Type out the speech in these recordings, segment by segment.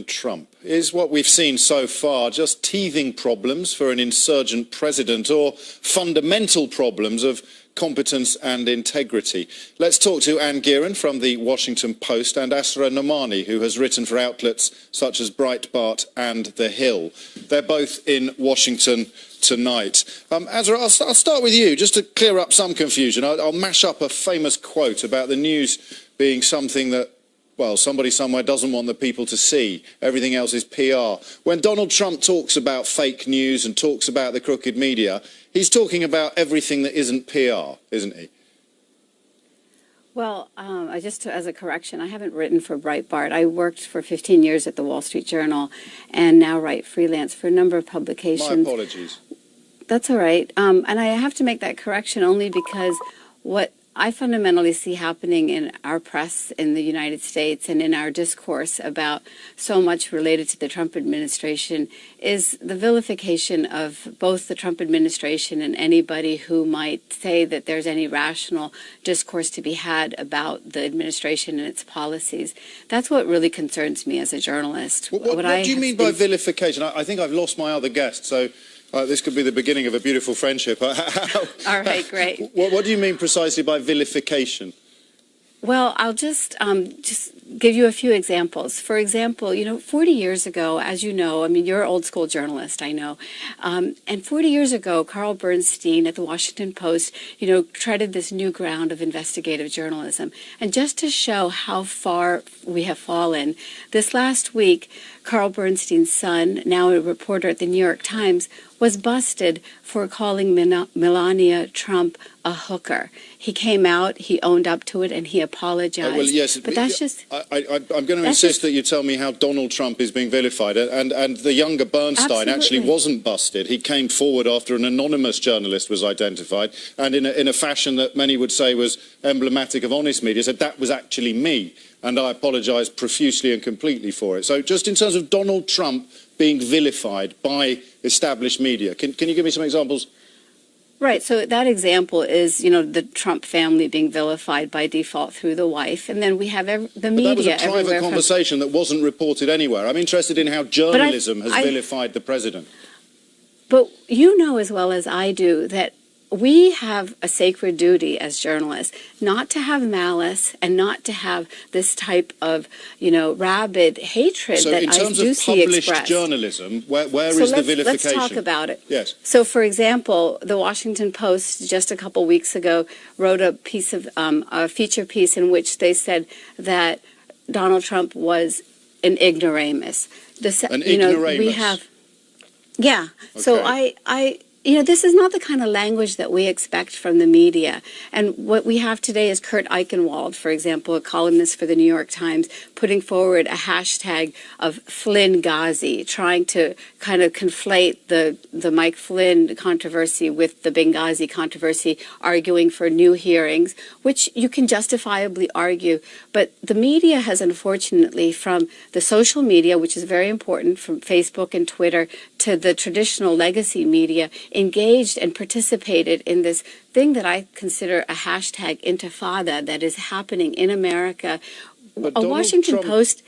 Trump. Is what we've seen so far just teething problems for an insurgent president, or fundamental problems of competence and integrity? Let's talk to Anne Gearan from the Washington Post and Asra Nomani, who has written for outlets such as Breitbart and The Hill. They're both in Washington tonight. Asra, I'll start with you, just to clear up some confusion. I'll mash up a famous quote about the news being something that, well, somebody somewhere doesn't want the people to see. Everything else is PR. When Donald Trump talks about fake news and talks about the crooked media, he's talking about everything that isn't PR, isn't he? Well, just as a correction, I haven't written for Breitbart. I worked for 15 years at the Wall Street Journal and now write freelance for a number of publications. My apologies. That's all right. And I have to make that correction only because what I fundamentally see happening in our press in the United States and in our discourse about so much related to the Trump administration is the vilification of both the Trump administration and anybody who might say that there's any rational discourse to be had about the administration and its policies. That's what really concerns me as a journalist. What do you mean by vilification? I think I've lost my other guest, so this could be the beginning of a beautiful friendship. All right, great. What do you mean precisely by vilification? Well, I'll just give you a few examples. For example, 40 years ago, as you know, I mean, you're an old school journalist, I know. And 40 years ago, Carl Bernstein at the Washington Post, treaded this new ground of investigative journalism. And just to show how far we have fallen, this last week, Carl Bernstein's son, now a reporter at the New York Times, was busted for calling Melania Trump a hooker. He came out, he owned up to it, and he apologized. Well, yes, but that's just... I'm going to insist that you tell me how Donald Trump is being vilified. And the younger Bernstein actually wasn't busted. He came forward after an anonymous journalist was identified, and in a fashion that many would say was emblematic of honest media, said that was actually me. And I apologise profusely and completely for it. So just in terms of Donald Trump being vilified by established media, can you give me some examples? Right, so that example is, the Trump family being vilified by default through the wife, and then we have the media. But that was a private conversation that wasn't reported anywhere. I'm interested in how journalism has vilified the president. But you know as well as I do that we have a sacred duty as journalists not to have malice and not to have this type of, rabid hatred that I do see expressed. So in terms of published journalism, where is the vilification? Let's talk about it. Yes. So, for example, the Washington Post just a couple weeks ago wrote a piece of a feature piece in which they said that Donald Trump was an ignoramus. An ignoramus. We have, yeah. Okay. So this is not the kind of language that we expect from the media. And what we have today is Kurt Eichenwald, for example, a columnist for the New York Times, putting forward a hashtag of Flynn Ghazi, trying to kind of conflate the Mike Flynn controversy with the Benghazi controversy, arguing for new hearings, which you can justifiably argue. But the media has, unfortunately, from the social media, which is very important, from Facebook and Twitter, to the traditional legacy media, engaged and participated in this thing that I consider a hashtag intifada that is happening in America. A Washington Post,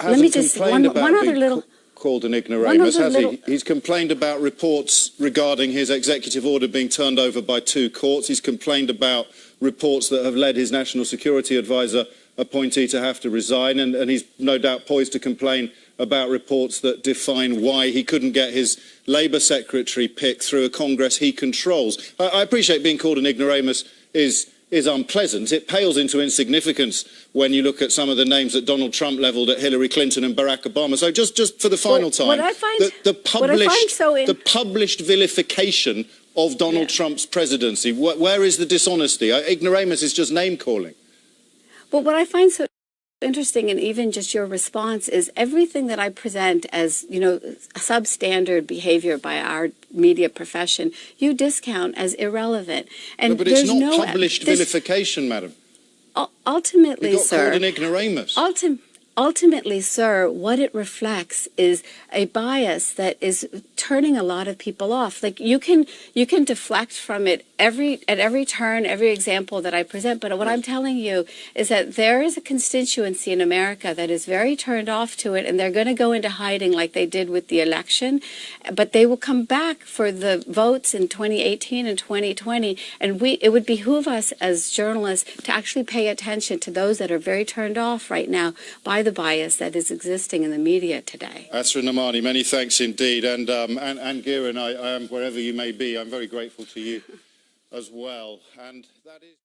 let me just, one other little... called an ignoramus, has he? He's complained about reports regarding his executive order being turned over by 2 courts. He's complained about reports that have led his national security advisor appointee to have to resign, and he's no doubt poised to complain about reports that define why he couldn't get his Labour secretary pick through a Congress he controls. I appreciate being called an ignoramus is unpleasant. It pales into insignificance when you look at some of the names that Donald Trump levelled at Hillary Clinton and Barack Obama. So just for the final time, the published vilification of Donald Trump's presidency, where is the dishonesty? Ignoramus is just name-calling. But what I find so interesting, and even just your response, is everything that I present as, substandard behavior by our media profession, you discount as irrelevant. And but it's not published vilification, madam. Ultimately, you got sir, called an ignoramus. ultimately, sir, what it reflects is a bias that is turning a lot of people off. Like you can deflect from it at every turn, every example that I present. But what I'm telling you is that there is a constituency in America that is very turned off to it, and they're going to go into hiding like they did with the election. But they will come back for the votes in 2018 and 2020, and it would behoove us as journalists to actually pay attention to those that are very turned off right now by the bias that is existing in the media today. Asra Namani, many thanks indeed. And Giran, I am, wherever you may be, I'm very grateful to you as well. And that is...